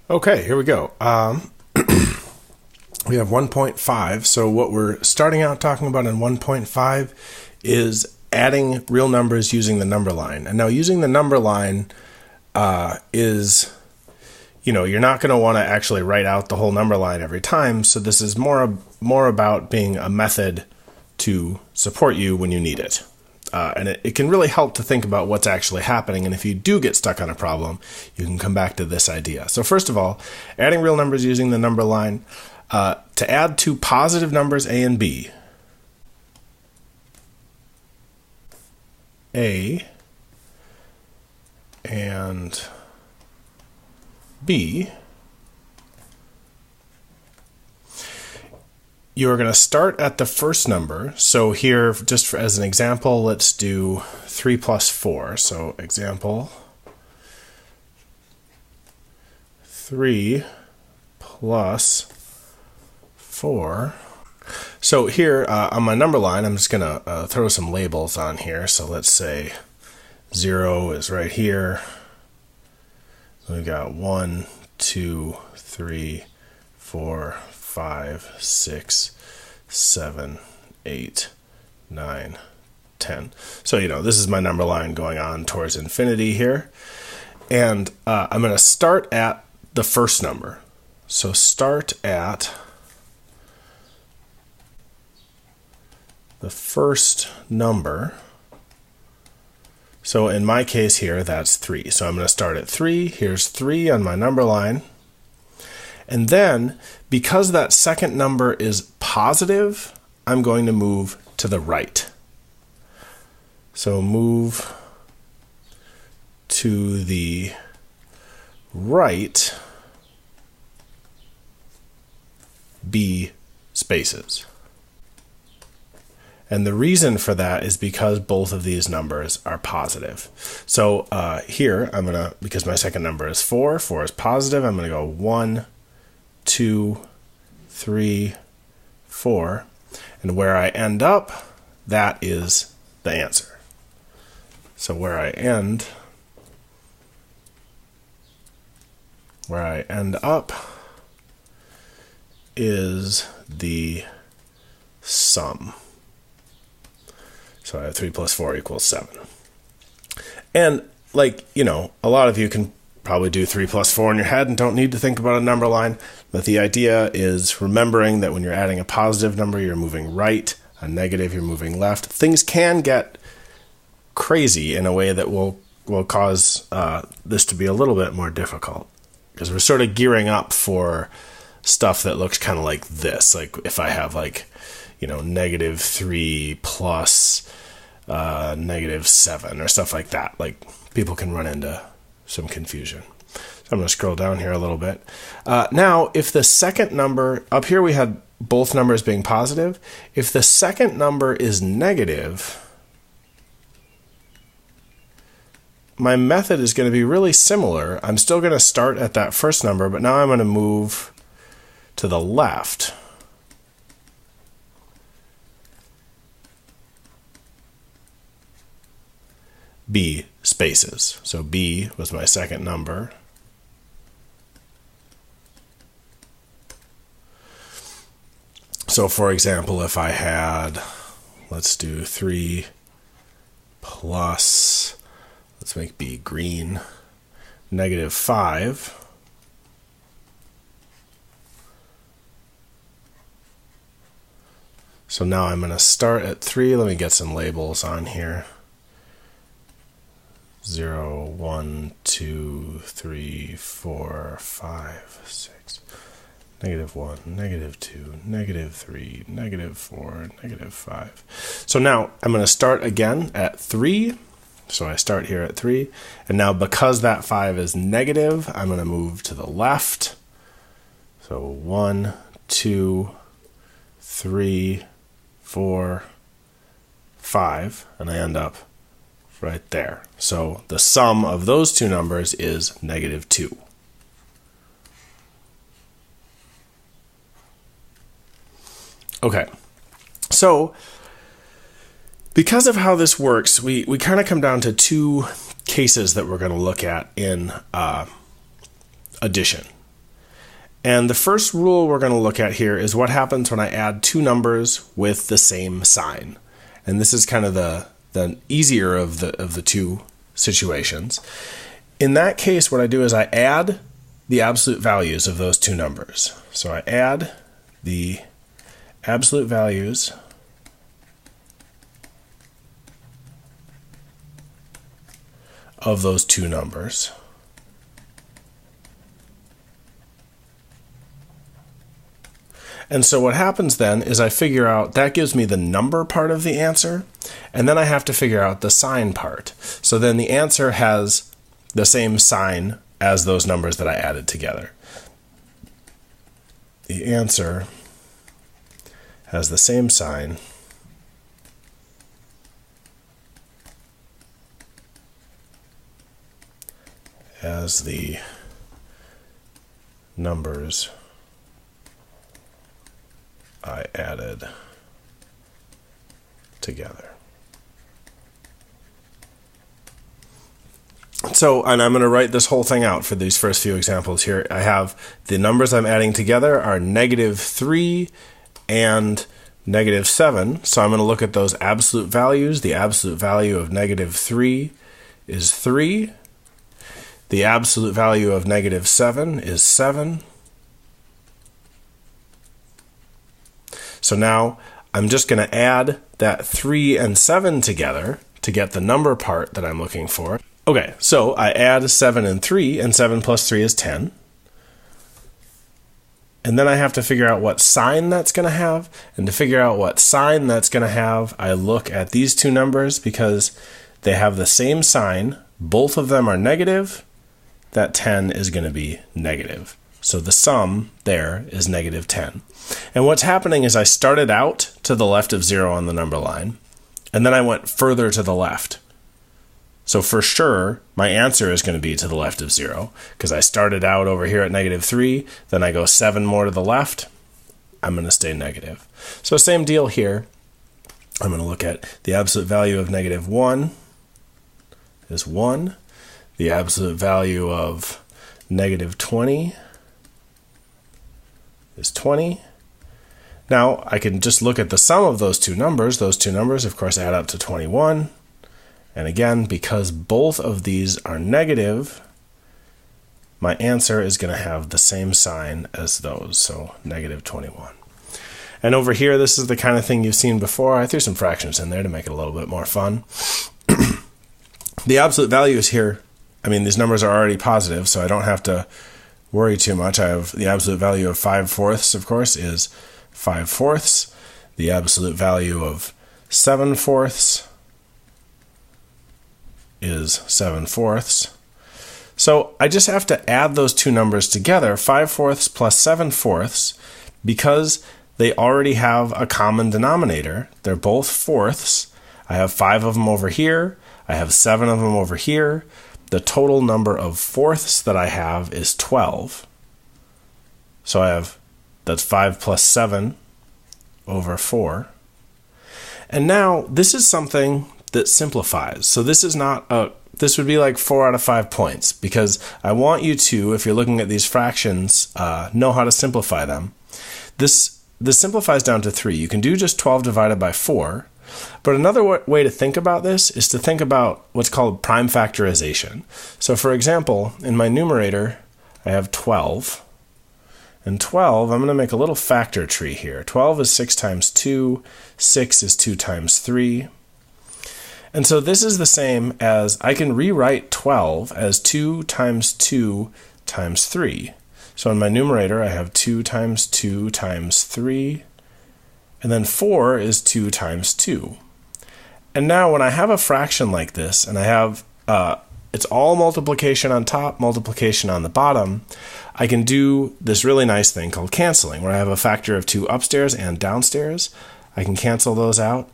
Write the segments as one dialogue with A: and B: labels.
A: Okay, here we go. We have 1.5. So what we're starting out talking about in 1.5 is adding real numbers using the number line. And now using the number line is, you're not going to want to actually write out the whole number line every time. So this is more about being a method to support you when you need it. And it can really help to think about what's actually happening. And if you do get stuck on a problem, you can come back to this idea. So first of all, adding real numbers using the number line. To add two positive numbers A and B, A and B, you're going to start at the first number. So here, just as an example, let's do 3 plus 4. So example, 3 plus 4. So here on my number line, I'm just going to throw some labels on here. So let's say 0 is right here. We've got 1, 2, 3, 4, 5, 6, 7, 8, 9, 10. So, this is my number line going on towards infinity here. And I'm going to start at the first number. So start at the first number. So in my case here, that's 3. So I'm going to start at 3. Here's 3 on my number line. And then, because that second number is positive, I'm going to move to the right. So move to the right B spaces. And the reason for that is because both of these numbers are positive. So here, because my second number is 4 is positive, I'm going to go 1, 2, 3, 4. And where I end up, that is the answer. So where I end up is the sum. So I have 3 plus 4 equals 7. And a lot of you can probably do 3 plus 4 in your head and don't need to think about a number line. But the idea is remembering that when you're adding a positive number, you're moving right, a negative, you're moving left. Things can get crazy in a way that will cause this to be a little bit more difficult. Because we're sort of gearing up for stuff that looks kind of like this. Like if I have negative 3 plus negative 7 or stuff like that. Like people can run into some confusion. So I'm going to scroll down here a little bit. Now, if the second number, up here we had both numbers being positive. If the second number is negative, my method is going to be really similar. I'm still going to start at that first number, but now I'm going to move to the left. B spaces. So B was my second number. So for example, if I had, let's do 3 plus, let's make B green, negative 5. So now I'm going to start at 3. Let me get some labels on here. 0, 1, 2, 3, 4, 5, 6, negative 1, negative 2, negative 3, negative 4, negative 5. So now I'm going to start again at 3. So I start here at 3. And now because that 5 is negative, I'm going to move to the left. So 1, 2, 3, 4, 5. And I end up right there. So the sum of those two numbers is negative 2. Okay, so because of how this works, we kind of come down to two cases that we're going to look at in addition. And the first rule we're going to look at here is what happens when I add two numbers with the same sign. And this is kind of the easier of the two situations. In that case, what I do is I add the absolute values of those two numbers. So I add the absolute values of those two numbers. And so what happens then is I figure out, that gives me the number part of the answer, and then I have to figure out the sign part. So then the answer has the same sign as those numbers that I added together. The answer has the same sign as the numbers I added together. So, and I'm going to write this whole thing out for these first few examples here. I have the numbers I'm adding together are -3 and -7. So I'm going to look at those absolute values. The absolute value of -3 is 3. The absolute value of -7 is 7. So now I'm just going to add that 3 and 7 together to get the number part that I'm looking for. Okay, so I add 7 and 3, and 7 plus 3 is 10. And then I have to figure out what sign that's going to have. And to figure out what sign that's going to have, I look at these two numbers because they have the same sign. Both of them are negative. That 10 is going to be negative. So the sum there is -10. And what's happening is I started out to the left of 0 on the number line, and then I went further to the left. So for sure, my answer is going to be to the left of 0, because I started out over here at -3, then I go 7 more to the left, I'm going to stay negative. So same deal here. I'm going to look at the absolute value of -1 is 1. The absolute value of -20 is 20. Now, I can just look at the sum of those two numbers. Those two numbers, of course, add up to 21. And again, because both of these are negative, my answer is going to have the same sign as those, so -21. And over here, this is the kind of thing you've seen before. I threw some fractions in there to make it a little bit more fun. The absolute values here, I mean, these numbers are already positive, so I don't have to worry too much. I have the absolute value of 5/4, of course, is 5/4. The absolute value of 7/4 is 7/4. So I just have to add those two numbers together, 5/4 plus 7/4, because they already have a common denominator. They're both fourths. I have 5 of them over here. I have 7 of them over here. The total number of fourths that I have is 12. So I have, that's 5 plus 7 over 4. And now this is something that simplifies. So this is not this would be like 4 out of 5 points, because I want you to, if you're looking at these fractions, know how to simplify them. This simplifies down to 3. You can do just 12 divided by 4. But another way to think about this is to think about what's called prime factorization. So for example, in my numerator, I have 12. And 12, I'm going to make a little factor tree here. 12 is 6 times 2. 6 is 2 times 3. And so this is the same as, I can rewrite 12 as 2 times 2 times 3. So in my numerator, I have 2 times 2 times 3. And then 4 is 2 times 2. And now when I have a fraction like this, and I have, it's all multiplication on top, multiplication on the bottom, I can do this really nice thing called canceling, where I have a factor of 2 upstairs and downstairs. I can cancel those out.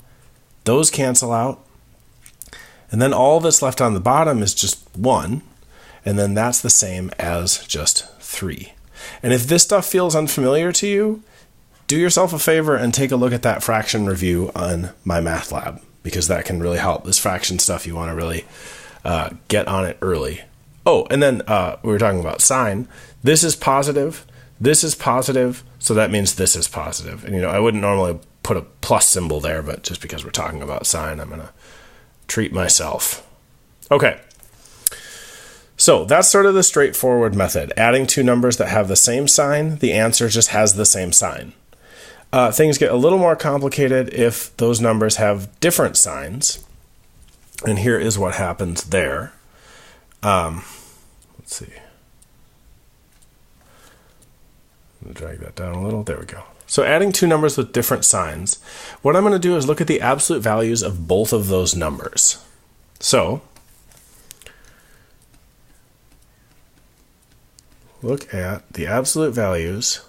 A: Those cancel out. And then all that's left on the bottom is just 1. And then that's the same as just 3. And if this stuff feels unfamiliar to you, do yourself a favor and take a look at that fraction review on MyMathLab, because that can really help. This fraction stuff, you want to really get on it early. Oh, and then we were talking about sign. This is positive. this is positive, so that means this is positive. And, I wouldn't normally put a plus symbol there, but just because we're talking about sign, I'm going to treat myself. Okay. So that's sort of the straightforward method. Adding two numbers that have the same sign, the answer just has the same sign. Things get a little more complicated if those numbers have different signs. And here is what happens there. Let's see. I'm going to drag that down a little. There we go. So adding two numbers with different signs, what I'm going to do is look at the absolute values of both of those numbers. So look at the absolute values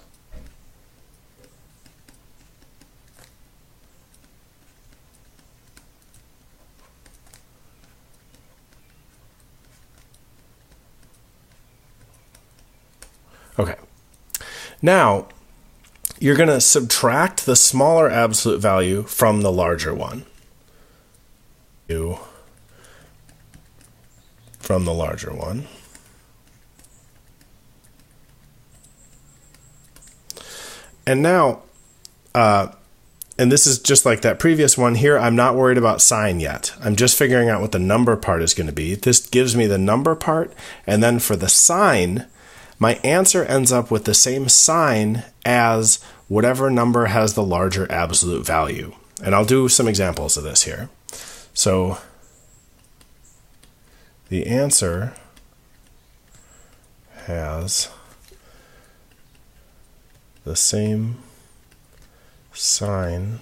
A: Okay. Now, you're going to subtract the smaller absolute value from the larger one. From the larger one. And now, and this is just like that previous one here, I'm not worried about sign yet. I'm just figuring out what the number part is going to be. This gives me the number part, and then for the sign, my answer ends up with the same sign as whatever number has the larger absolute value. And I'll do some examples of this here. So the answer has the same sign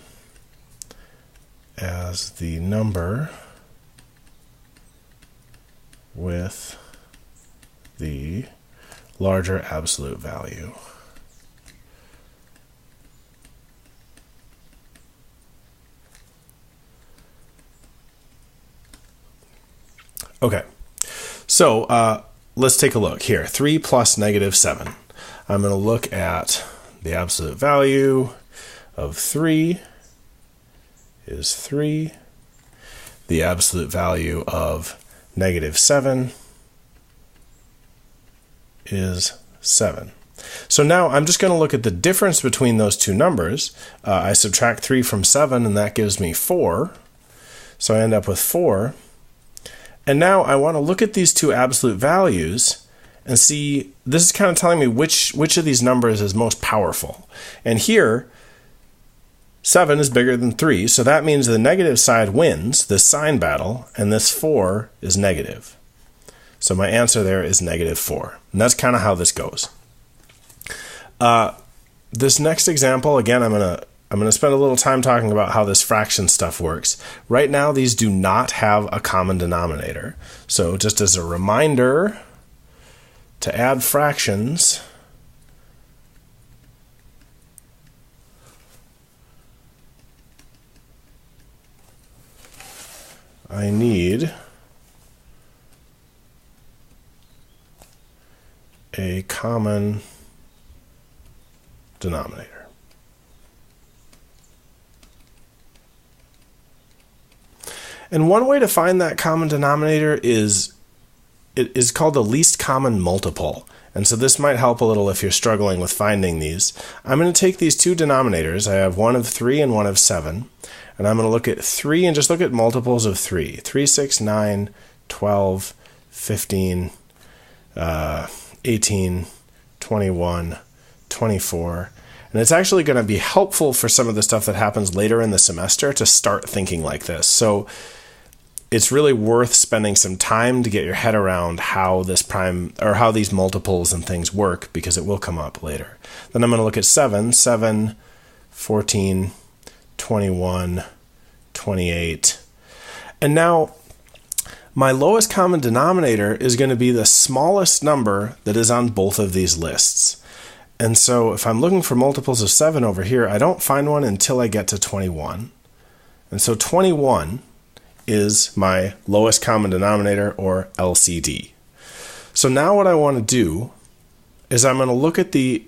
A: as the number with the larger absolute value. Okay, so let's take a look here. 3 plus -7. I'm going to look at the absolute value of 3 is 3. The absolute value of -7 is 7. So now I'm just going to look at the difference between those two numbers. I subtract 3 from 7, and that gives me 4. So I end up with 4. And now I want to look at these two absolute values and see, this is kind of telling me which of these numbers is most powerful. And here, 7 is bigger than 3, so that means the negative side wins this sign battle, and this 4 is negative. So my answer there is -4. And that's kind of how this goes. This next example, again, I'm gonna spend a little time talking about how this fraction stuff works. Right now, these do not have a common denominator. So just as a reminder, to add fractions, I need a common denominator. And one way to find that common denominator is called the least common multiple. And so this might help a little if you're struggling with finding these. I'm going to take these two denominators. I have one of 3 and one of 7. And I'm going to look at 3 and just look at multiples of 3. 3, 6, 9, 12, 15, 18, 21, 24. And it's actually going to be helpful for some of the stuff that happens later in the semester to start thinking like this. So it's really worth spending some time to get your head around how this prime, or how these multiples and things work, because it will come up later. Then I'm going to look at 7, 14, 21, 28. And now my lowest common denominator is going to be the smallest number that is on both of these lists. And so if I'm looking for multiples of 7 over here, I don't find one until I get to 21. And so 21 is my lowest common denominator, or LCD. So now what I want to do is I'm going to look at the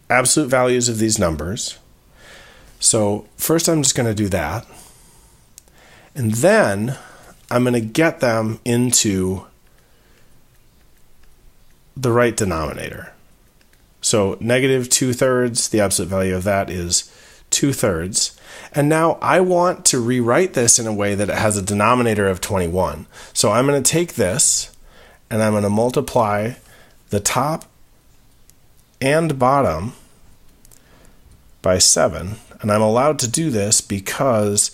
A: absolute values of these numbers. So first I'm just going to do that. And then I'm going to get them into the right denominator. So negative 2/3, the absolute value of that is 2/3. And now I want to rewrite this in a way that it has a denominator of 21. So I'm going to take this and I'm going to multiply the top and bottom by 7. And I'm allowed to do this because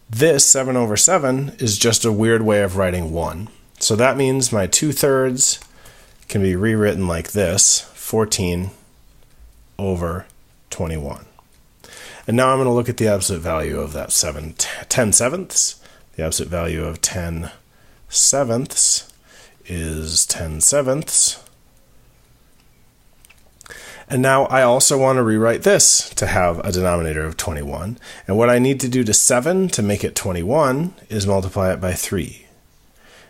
A: this 7 over 7 is just a weird way of writing 1. So that means my 2/3 can be rewritten like this, 14 over 21. And now I'm going to look at the absolute value of that 10 sevenths. The absolute value of 10 sevenths is 10 sevenths. And now I also want to rewrite this to have a denominator of 21. And what I need to do to 7 to make it 21 is multiply it by 3.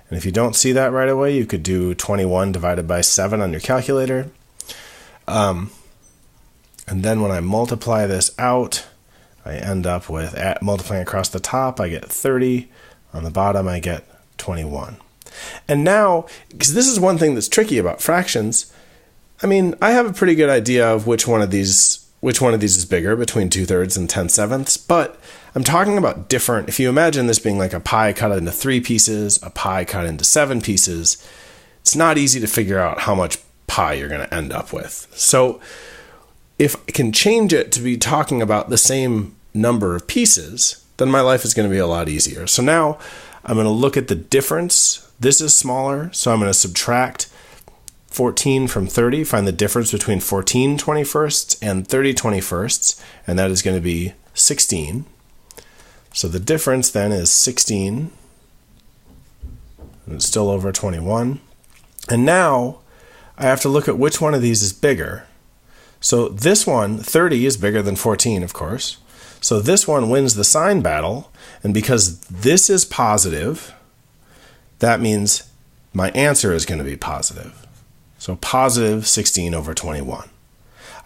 A: And if you don't see that right away, you could do 21 divided by 7 on your calculator. And then when I multiply this out, I end up with, multiplying across the top, I get 30. On the bottom, I get 21. And now, because this is one thing that's tricky about fractions, I mean, I have a pretty good idea of which one of these is bigger, between 2/3 and 10 sevenths, but I'm talking about different. If you imagine this being like a pie cut into 3 pieces, a pie cut into 7 pieces, it's not easy to figure out how much pie you're going to end up with. So if I can change it to be talking about the same number of pieces, then my life is going to be a lot easier. So now I'm going to look at the difference. This is smaller, so I'm going to subtract 14 from 30, find the difference between 14 21sts and 30 21sts, and that is going to be 16. So the difference then is 16, and it's still over 21. And now I have to look at which one of these is bigger. So this one, 30, is bigger than 14, of course. So this one wins the sign battle, and because this is positive, that means my answer is going to be positive. So positive 16 over 21.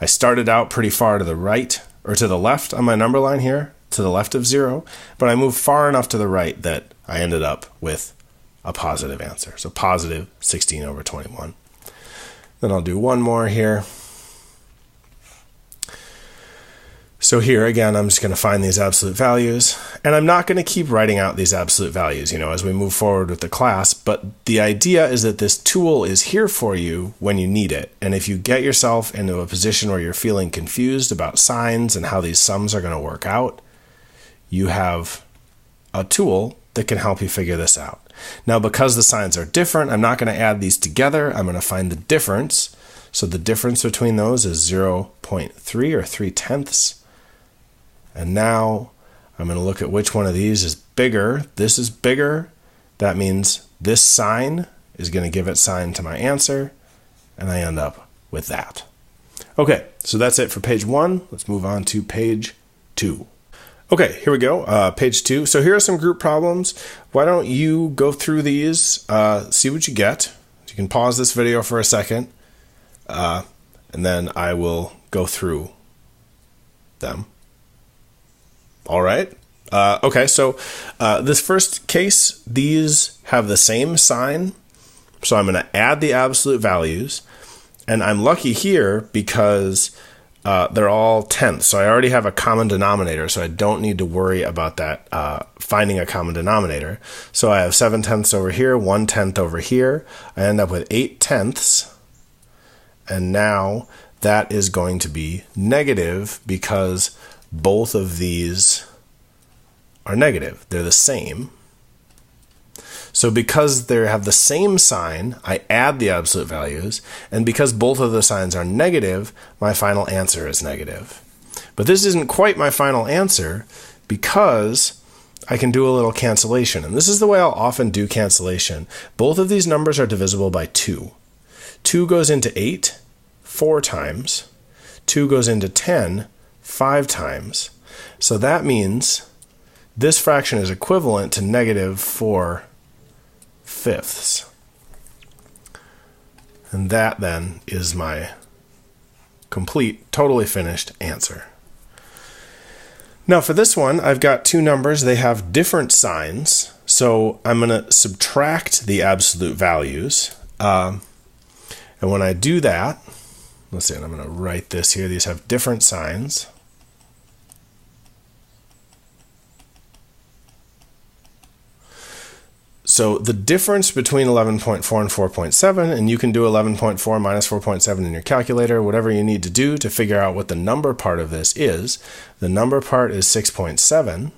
A: I started out pretty far to the right, or to the left on my number line here, to the left of 0, but I moved far enough to the right that I ended up with a positive answer. So positive 16 over 21. Then I'll do one more here. So here, again, I'm just going to find these absolute values, and I'm not going to keep writing out these absolute values, as we move forward with the class, but the idea is that this tool is here for you when you need it. And if you get yourself into a position where you're feeling confused about signs and how these sums are going to work out, you have a tool that can help you figure this out. Now, because the signs are different, I'm not going to add these together. I'm going to find the difference. So the difference between those is 0.3 or 3/10. And now I'm going to look at which one of these is bigger. This is bigger. That means this sign is going to give its sign to my answer, and I end up with that. Okay, so that's it for page 1. Let's move on to page 2. Okay, here we go, page 2. So here are some group problems. Why don't you go through these, see what you get. You can pause this video for a second, and then I will go through them. All right. Okay, so this first case, these have the same sign. So I'm going to add the absolute values. And I'm lucky here because they're all tenths. So I already have a common denominator, so I don't need to worry about that, finding a common denominator. So I have 7/10 over here, 1/10 over here. I end up with 8/10. And now that is going to be negative because both of these are negative. They're the same. So because they have the same sign, I add the absolute values, and because both of the signs are negative, my final answer is negative. But this isn't quite my final answer because I can do a little cancellation, and this is the way I'll often do cancellation. Both of these numbers are divisible by 2. 2 goes into 8 4 times. 2 goes into 10 5 times. So that means this fraction is equivalent to negative 4/5. And that then is my complete, totally finished answer. Now for this one, I've got two numbers. They have different signs. So I'm going to subtract the absolute values. And when I do that, let's see, and I'm going to write this here. These have different signs. So the difference between 11.4 and 4.7, and you can do 11.4 minus 4.7 in your calculator, whatever you need to do to figure out what the number part of this is. The number part is 6.7.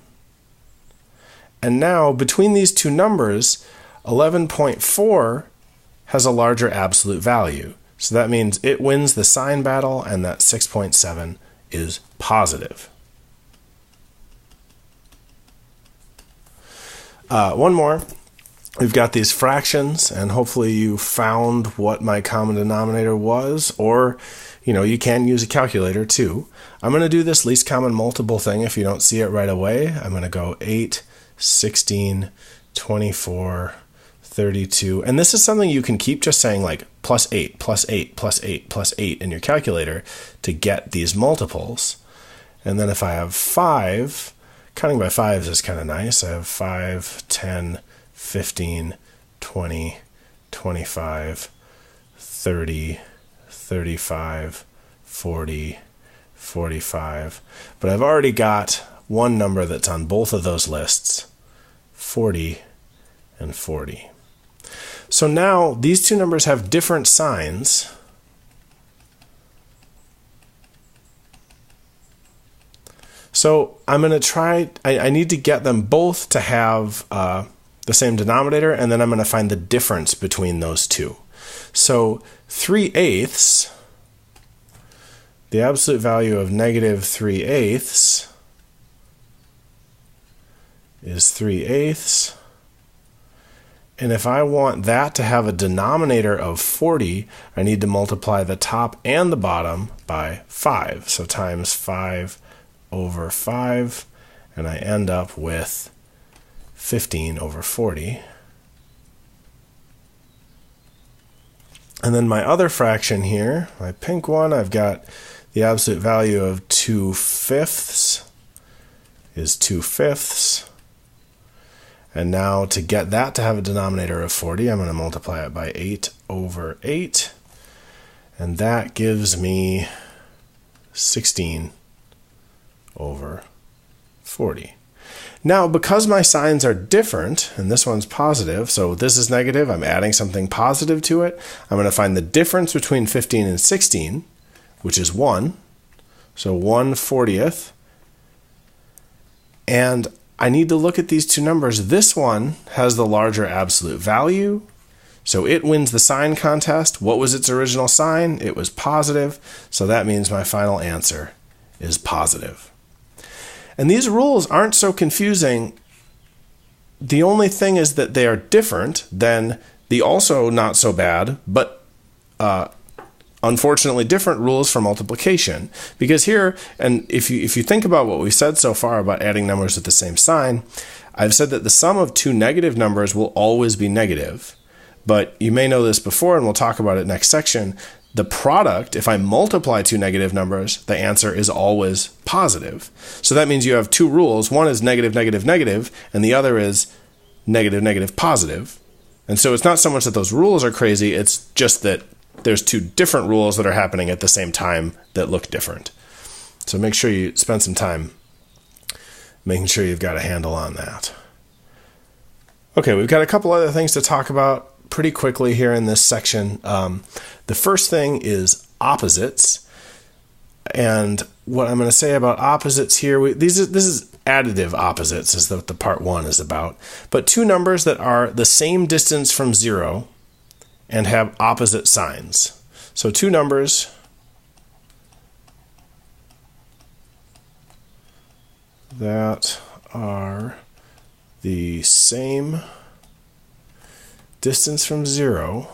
A: And now between these two numbers, 11.4 has a larger absolute value. So that means it wins the sign battle, and that 6.7 is positive. One more. We've got these fractions, and hopefully you found what my common denominator was, or you can use a calculator too. I'm going to do this least common multiple thing if you don't see it right away. I'm going to go 8, 16, 24, 32, and this is something you can keep just saying like plus 8, plus 8, plus 8, plus 8 in your calculator to get these multiples. And then if I have 5, counting by 5s is kind of nice. I have 5, 10, 15, 20, 25, 30, 35, 40, 45. But I've already got one number that's on both of those lists, 40 and 40. So now these two numbers have different signs. So I'm going to try, I need to get them both to have the same denominator, and then I'm going to find the difference between those two. So 3/8, the absolute value of negative 3/8 is 3/8. And if I want that to have a denominator of 40, I need to multiply the top and the bottom by 5. So times 5 over 5, and I end up with 15 over 40. And then my other fraction here, my pink one, I've got the absolute value of 2/5 is 2/5. And now to get that to have a denominator of 40, I'm going to multiply it by 8 over 8. And that gives me 16 over 40. Now, because my signs are different, and this one's positive, so this is negative, I'm adding something positive to it, I'm going to find the difference between 15 and 16, which is 1. So 1/40. And I need to look at these two numbers. This one has the larger absolute value, so it wins the sign contest. What was its original sign? It was positive, so that means my final answer is positive. And these rules aren't so confusing. The only thing is that they are different than the also not so bad, but unfortunately different rules for multiplication. Because here, and if you think about what we said so far about adding numbers with the same sign, I've said that the sum of two negative numbers will always be negative. But you may know this before, and we'll talk about it next section. The product, if I multiply two negative numbers, the answer is always positive. So that means you have two rules. One is negative, negative, negative, and the other is negative, negative, positive. And so it's not so much that those rules are crazy, it's just that there's two different rules that are happening at the same time that look different. So make sure you spend some time making sure you've got a handle on that. Okay, we've got a couple other things to talk about pretty quickly here in this section. The first thing is opposites. And what I'm going to say about opposites here, this is additive opposites is what the part 1 is about. But two numbers that are the same distance from 0 and have opposite signs. So two numbers that are the same distance from 0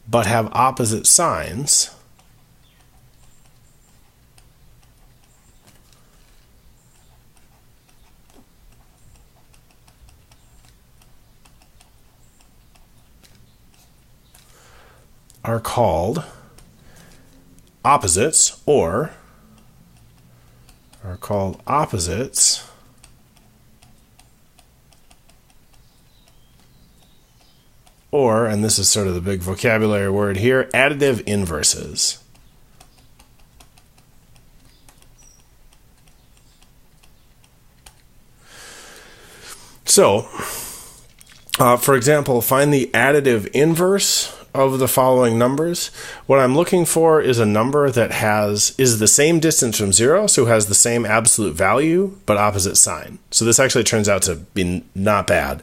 A: but have opposite signs are called opposites, or are called opposites or, and this is sort of the big vocabulary word here, additive inverses. So, for example, find the additive inverse of the following numbers. What I'm looking for is a number that is the same distance from 0, so has the same absolute value, but opposite sign. So this actually turns out to be not bad.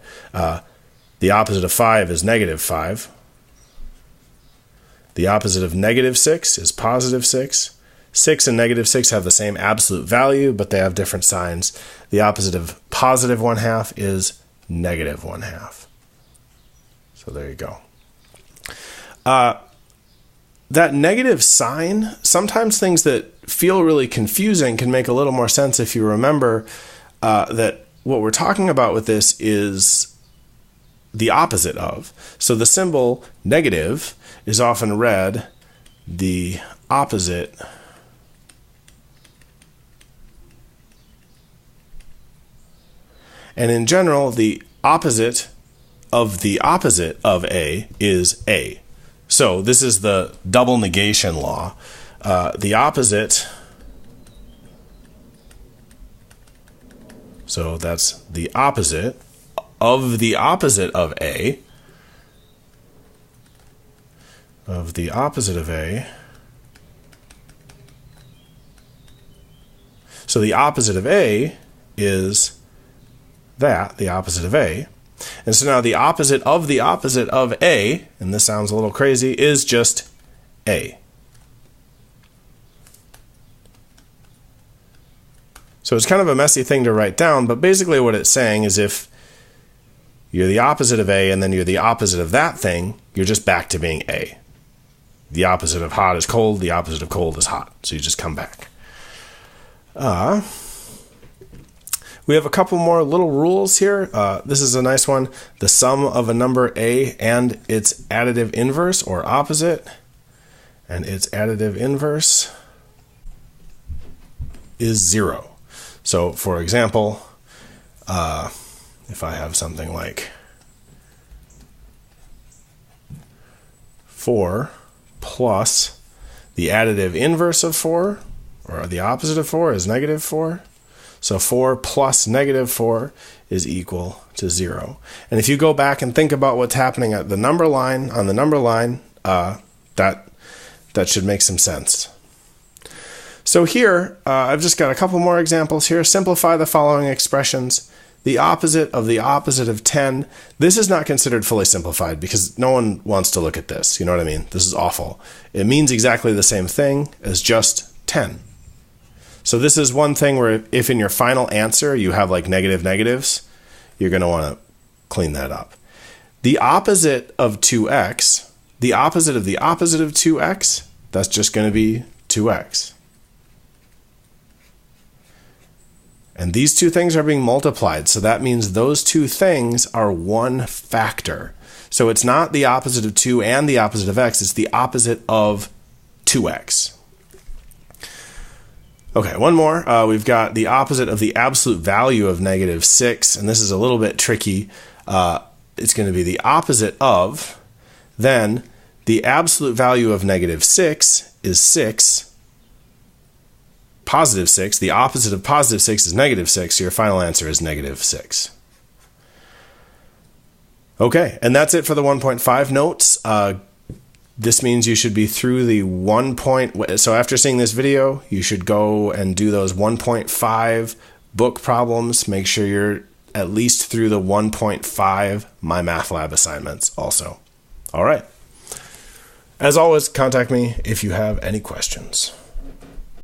A: The opposite of 5 is negative 5. The opposite of negative 6 is positive 6. 6 and negative 6 have the same absolute value, but they have different signs. The opposite of positive 1/2 is negative 1/2. So there you go. That negative sign, sometimes things that feel really confusing can make a little more sense if you remember that what we're talking about with this is the opposite of. So the symbol negative is often read the opposite and in general, the opposite of A is A. So this is the double negation law. The opposite, so that's the opposite of the opposite of A, of the opposite of A. So the opposite of A is that, the opposite of A. And so now the opposite of A, and this sounds a little crazy, is just A. So it's kind of a messy thing to write down, but basically what it's saying is if you're the opposite of A and then you're the opposite of that thing, you're just back to being A. The opposite of hot is cold, the opposite of cold is hot. So you just come back. We have a couple more little rules here. This is a nice one. The sum of a number A and its additive inverse or opposite, and its additive inverse is 0. So for example, if I have something like 4 plus the additive inverse of 4, or the opposite of 4 is negative 4. So 4 plus negative 4 is equal to 0. And if you go back and think about what's happening at the number line, on the number line, that should make some sense. So here, I've just got a couple more examples here. Simplify the following expressions. The opposite of 10. This is not considered fully simplified because no one wants to look at this. You know what I mean? This is awful. It means exactly the same thing as just 10. So this is one thing where if in your final answer you have like negatives, you're going to want to clean that up. The opposite of 2x, the opposite of 2x, that's just going to be 2x. And these two things are being multiplied, so that means those two things are one factor. So it's not the opposite of 2 and the opposite of x, it's the opposite of 2x. Okay, one more. We've got the opposite of the absolute value of -6, and this is a little bit tricky. It's going to be the opposite of, then the absolute value of -6 is 6, positive 6. The opposite of positive 6 is -6, so your final answer is -6. Okay, and that's it for the 1.5 notes. This means you should be through the so after seeing this video, you should go and do those 1.5 book problems. Make sure you're at least through the 1.5 MyMathLab assignments also. All right. As always, contact me if you have any questions.